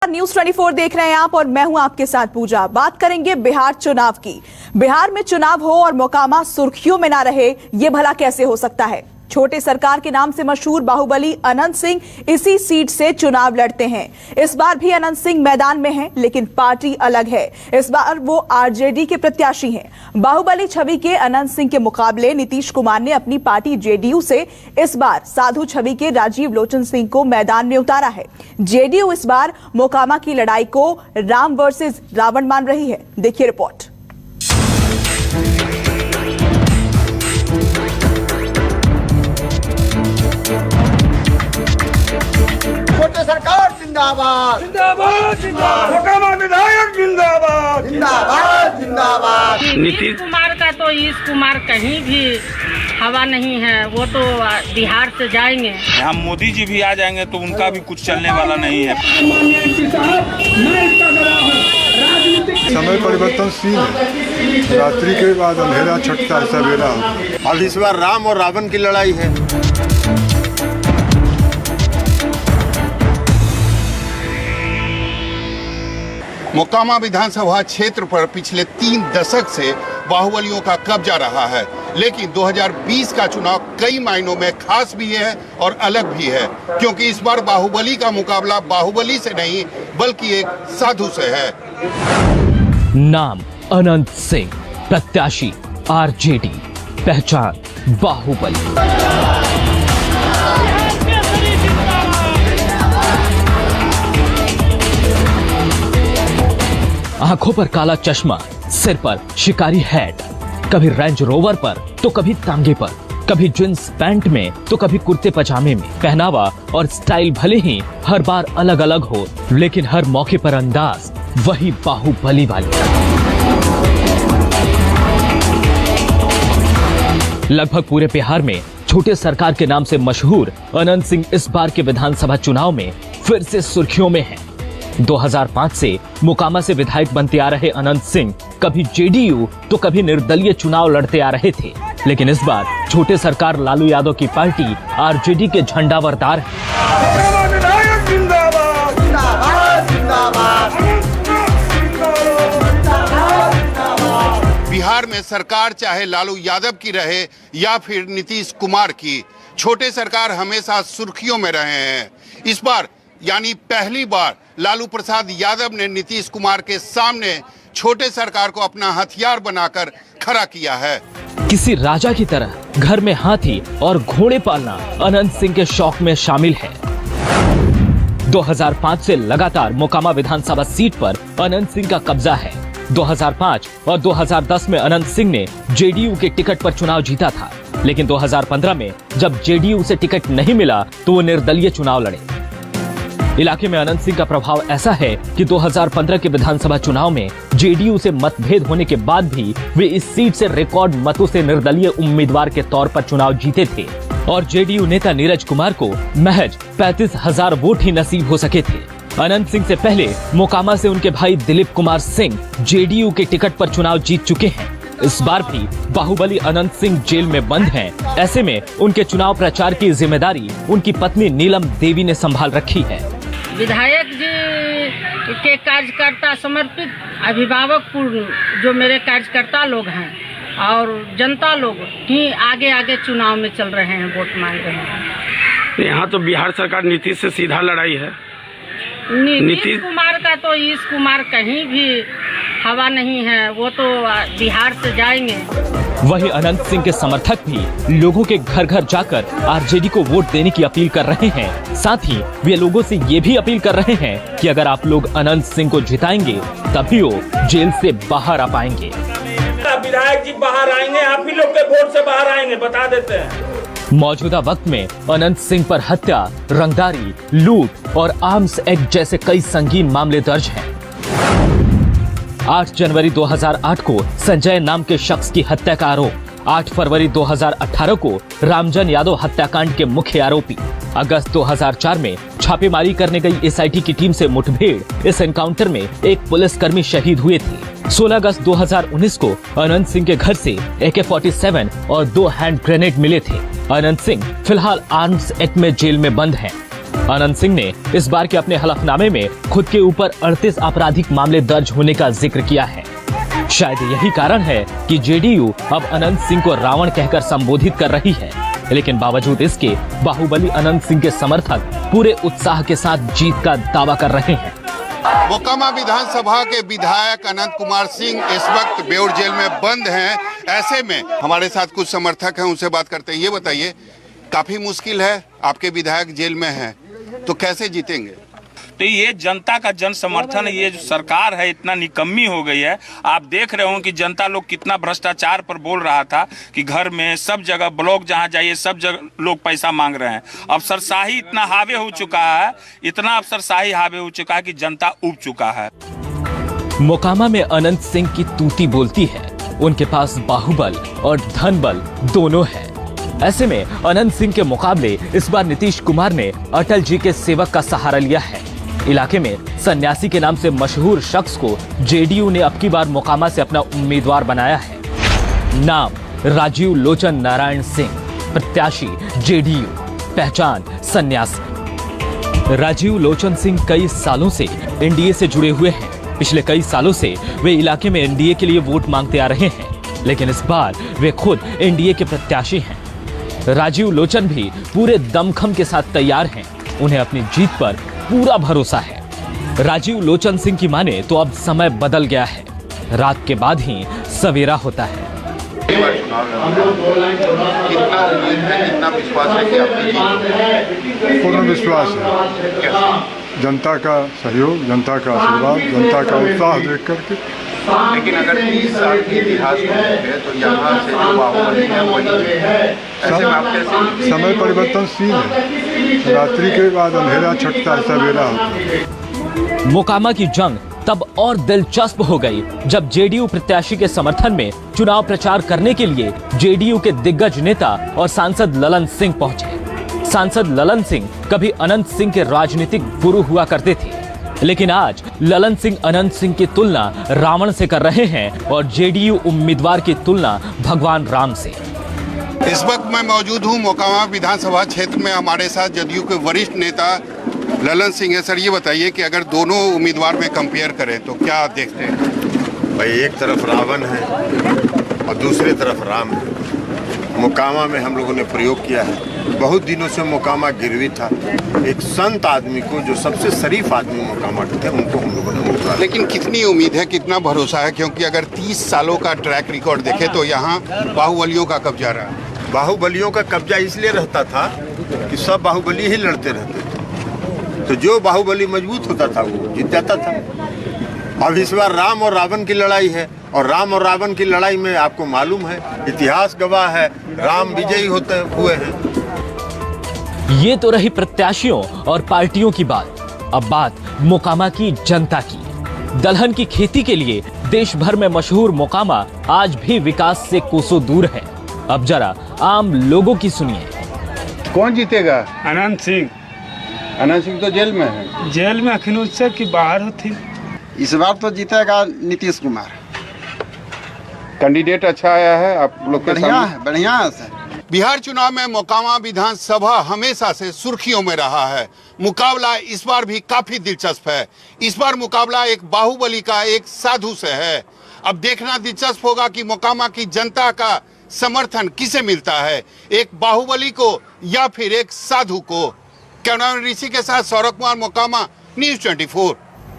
News 24 देख रहे हैं आप और मैं हूं आपके साथ पूजा। बात करेंगे बिहार चुनाव की। बिहार में चुनाव हो और मोकामा सुर्खियों में ना रहे, ये भला कैसे हो सकता है। छोटे सरकार के नाम से मशहूर बाहुबली अनंत सिंह इसी सीट से चुनाव लड़ते हैं। इस बार भी अनंत सिंह मैदान में हैं, लेकिन पार्टी अलग है। इस बार वो आरजेडी के प्रत्याशी हैं। बाहुबली छवि के अनंत सिंह के मुकाबले नीतीश कुमार ने अपनी पार्टी जेडीयू से इस बार साधु छवि के राजीव लोचन सिंह को मैदान में उतारा है। जेडीयू इस बार मोकामा की लड़ाई को राम वर्सेस रावण मान रही है। देखिए रिपोर्ट। छोटे सरकार जिंदाबाद जिंदाबाद जिंदाबाद, मोकामा विधायक जिंदाबाद जिंदाबाद जिंदाबाद। नीतीश कुमार का तो इस कुमार कहीं भी हवा नहीं है, वो तो बिहार से जाएंगे। हम मोदी जी भी आ जाएंगे तो उनका भी कुछ चलने वाला नहीं है। समय परिवर्तनशील है, रात्रि के बाद अंधेरा छटता है, सवेरा। और इस बार राम और रावण की लड़ाई है। मोकामा विधानसभा क्षेत्र पर पिछले 3 दशक से बाहुबलियों का कब्जा रहा है, लेकिन 2020 का चुनाव कई मायनों में खास भी है और अलग भी है, क्योंकि इस बार बाहुबली का मुकाबला बाहुबली से नहीं बल्कि एक साधु से है। नाम अनंत सिंह, प्रत्याशी आरजेडी, पहचान बाहुबली। आंखों पर काला चश्मा, सिर पर शिकारी हैट, कभी रेंज रोवर पर तो कभी तांगे पर, कभी जींस पैंट में तो कभी कुर्ते पजामे में। पहनावा और स्टाइल भले ही हर बार अलग अलग हो, लेकिन हर मौके पर अंदाज वही बाहुबली वाली। लगभग पूरे बिहार में छोटे सरकार के नाम से मशहूर अनंत सिंह इस बार के विधानसभा चुनाव में फिर से सुर्खियों में हैं। 2005 से मोकामा से विधायक बनते आ रहे अनंत सिंह कभी जेडीयू तो कभी निर्दलीय चुनाव लड़ते आ रहे थे, लेकिन इस बार छोटे सरकार लालू यादव की पार्टी आरजेडी के झंडावरदार है। मोकामा विधायक जिंदाबाद जिंदाबाद जिंदाबाद। बिहार में सरकार चाहे लालू यादव की रहे या फिर नीतीश कुमार की, छोटे सरकार हमेशा सुर्खियों में रहे हैं। इस बार यानी पहली बार लालू प्रसाद यादव ने नीतीश कुमार के सामने छोटे सरकार को अपना हथियार बनाकर खड़ा किया है। किसी राजा की तरह घर में हाथी और घोड़े पालना अनंत सिंह के शौक में शामिल है। 2005 से लगातार मोकामा विधानसभा सीट पर अनंत सिंह का कब्जा है। 2005 और 2010 में अनंत सिंह ने जेडीयू के टिकट पर चुनाव जीता था, लेकिन 2015 में जब जेडीयू से टिकट नहीं मिला तो वो निर्दलीय चुनाव लड़े। इलाके में अनंत सिंह का प्रभाव ऐसा है कि 2015 के विधानसभा चुनाव में जेडीयू से मतभेद होने के बाद भी वे इस सीट से रिकॉर्ड मतों से निर्दलीय उम्मीदवार के तौर पर चुनाव जीते थे और जेडीयू नेता नीरज कुमार को महज 35,000 वोट ही नसीब हो सके थे। अनंत सिंह से पहले मोकामा से उनके भाई दिलीप कुमार सिंह जेडीयू के टिकट पर चुनाव जीत चुके हैं। इस बार भी बाहुबली अनंत सिंह जेल में बंद हैं। ऐसे में उनके चुनाव प्रचार की जिम्मेदारी उनकी पत्नी नीलम देवी ने संभाल रखी है। विधायक जी के कार्यकर्ता समर्पित अभिभावक पूर्ण जो मेरे कार्यकर्ता लोग हैं और जनता लोग ही आगे आगे चुनाव में चल रहे हैं, वोट मांग रहे हैं। यहाँ तो बिहार सरकार नीतीश से सीधा लड़ाई है। नीतीश कुमार का तो इस कुमार कहीं भी हवा नहीं है, वो तो बिहार से जाएंगे। वहीं अनंत सिंह के समर्थक भी लोगों के घर घर जाकर आरजेडी को वोट देने की अपील कर रहे हैं। साथ ही वे लोगों से ये भी अपील कर रहे हैं कि अगर आप लोग अनंत सिंह को जिताएंगे तभी वो जेल से बाहर आ पाएंगे। विधायक जी बाहर आएंगे, आप ही लोग के वोट से बाहर आएंगे, बता देते हैं। मौजूदा वक्त में अनंत सिंह पर हत्या, रंगदारी, लूट और आर्म्स एक्ट जैसे कई संगीन मामले दर्ज हैं। 8 जनवरी 2008 को संजय नाम के शख्स की हत्या का आरोप, 8 फरवरी 2018 को रामजन यादव हत्याकांड के मुख्य आरोपी, अगस्त 2004 में छापेमारी करने गई एसआईटी की टीम से मुठभेड़, इस एनकाउंटर में एक पुलिसकर्मी शहीद हुए थे। 16 अगस्त 2019 को अनंत सिंह के घर से AK-47 और 2 हैंड ग्रेनेड मिले थे। अनंत सिंह फिलहाल आर्म्स एक्ट में जेल में बंद हैं। अनंत सिंह ने इस बार के अपने हलफनामे में खुद के ऊपर 38 आपराधिक मामले दर्ज होने का जिक्र किया है। शायद यही कारण है कि जेडीयू अब अनंत सिंह को रावण कहकर संबोधित कर रही है, लेकिन बावजूद इसके बाहुबली अनंत सिंह के समर्थक पूरे उत्साह के साथ जीत का दावा कर रहे हैं। मोकामा विधानसभा के विधायक अनंत कुमार सिंह इस वक्त बेउर जेल में बंद हैं। ऐसे में हमारे साथ कुछ समर्थक हैं, उनसे बात करते हैं। ये बताइए, काफी मुश्किल है, आपके विधायक जेल में हैं, तो कैसे जीतेंगे? तो ये जनता का जन समर्थन, ये जो सरकार है इतना निकम्मी हो गई है। आप देख रहे हो कि जनता लोग कितना भ्रष्टाचार पर बोल रहा था कि घर में सब जगह ब्लॉक जहां जाइए सब जगह लोग पैसा मांग रहे हैं। अफसरशाही इतना हावी हो चुका है, इतना अफसरशाही हावी हो चुका है कि जनता उब चुका है। मोकामा में अनंत सिंह की तूती बोलती है, उनके पास बाहुबल और धनबल दोनों है। ऐसे में अनंत सिंह के मुकाबले इस बार नीतीश कुमार ने अटल जी के सेवक का सहारा लिया है। इलाके में सन्यासी के नाम से मशहूर शख्स को जेडीयू ने अब की बार मोकामा से अपना उम्मीदवार बनाया है। नाम राजीव लोचन नारायण सिंह, प्रत्याशी जेडीयू, पहचान सन्यासी। राजीव लोचन सिंह कई सालों से एनडीए से जुड़े हुए हैं। पिछले कई सालों से वे इलाके में एनडीए के लिए वोट मांगते आ रहे हैं, लेकिन इस बार वे खुद एनडीए के प्रत्याशी हैं। राजीव लोचन भी पूरे दमखम के साथ तैयार हैं। उन्हें अपनी जीत पर पूरा भरोसा है। राजीव लोचन सिंह की माने तो अब समय बदल गया है, रात के बाद ही सवेरा होता है। कितना उम्मीद है, कितना विश्वास है कि आपकी जीत? पूर्ण विश्वास है। जनता का सहयोग, जनता का आशीर्वाद, जनता का उत्साह देख करके। लेकिन अगर 30 साल के इतिहास को देखें तो यहाँ से जो बाहुबली है वही है। ऐसे में आप कैसे? समय परिवर्तनशील है, रात्रि के बाद अंधेरा छटता है, सवेरा होता है। मोकामा की जंग तब और दिलचस्प हो गई जब जेडीयू प्रत्याशी के समर्थन में चुनाव प्रचार करने के लिए जेडीयू के दिग्गज नेता और सांसद ललन सिंह पहुंचे। सांसद ललन सिंह कभी अनंत सिंह के राजनीतिक गुरु हुआ करते थे, लेकिन आज ललन सिंह अनंत सिंह की तुलना रावण से कर रहे हैं और जेडीयू उम्मीदवार की तुलना भगवान राम से। इस वक्त मैं मौजूद हूँ मोकामा विधानसभा क्षेत्र में। हमारे साथ जदयू के वरिष्ठ नेता ललन सिंह है। सर, ये बताइए कि अगर दोनों उम्मीदवार में कंपेयर करें तो क्या देखते हैं? भाई, एक तरफ रावण है और दूसरी तरफ राम है। मोकामा में हम लोगों ने प्रयोग किया है। बहुत दिनों से मोकामा गिरवी था। एक संत आदमी को, जो सबसे शरीफ आदमी मोकामा के थे, उनको हम लोगों ने उम्मीदवार। लेकिन कितनी उम्मीद है, कितना भरोसा है? क्योंकि अगर 30 सालों का ट्रैक रिकॉर्ड देखें तो यहाँ बाहुबलियों का कब्जा रहा है। बाहुबलियों का कब्जा इसलिए रहता था कि सब बाहुबली ही लड़ते रहते थे, तो जो बाहुबली मजबूत होता था वो जीत जाता था। अब इस बार राम और रावण की लड़ाई है, और राम और रावण की लड़ाई में आपको मालूम है, इतिहास गवाह है, राम विजयी होते हुए हैं। ये तो रही प्रत्याशियों और पार्टियों की बात। अब बात मोकामा की जनता की। दलहन की खेती के लिए देश भर में मशहूर मोकामा आज भी विकास से कोसों दूर है। अब जरा आम लोगों की सुनिए। कौन जीतेगा? अनंत सिंह। अनंत सिंह तो जेल में है। जेल में अखिल से की बाहर होती। इस बार तो जीतेगा नीतीश कुमार। कैंडिडेट अच्छा आया है आप लोग के बढ़िया सामने? है, बढ़िया है सर। बिहार चुनाव में मोकामा विधानसभा हमेशा से सुर्खियों में रहा है। मुकाबला इस बार भी काफी दिलचस्प है। इस बार मुकाबला एक बाहुबली का एक साधु से है। अब देखना दिलचस्प होगा कि मोकामा की जनता का समर्थन किसे मिलता है, एक बाहुबली को या फिर एक साधु को। कैमरामैन ऋषि के साथ सौरभ कुमार, मोकामा, न्यूज़ 24।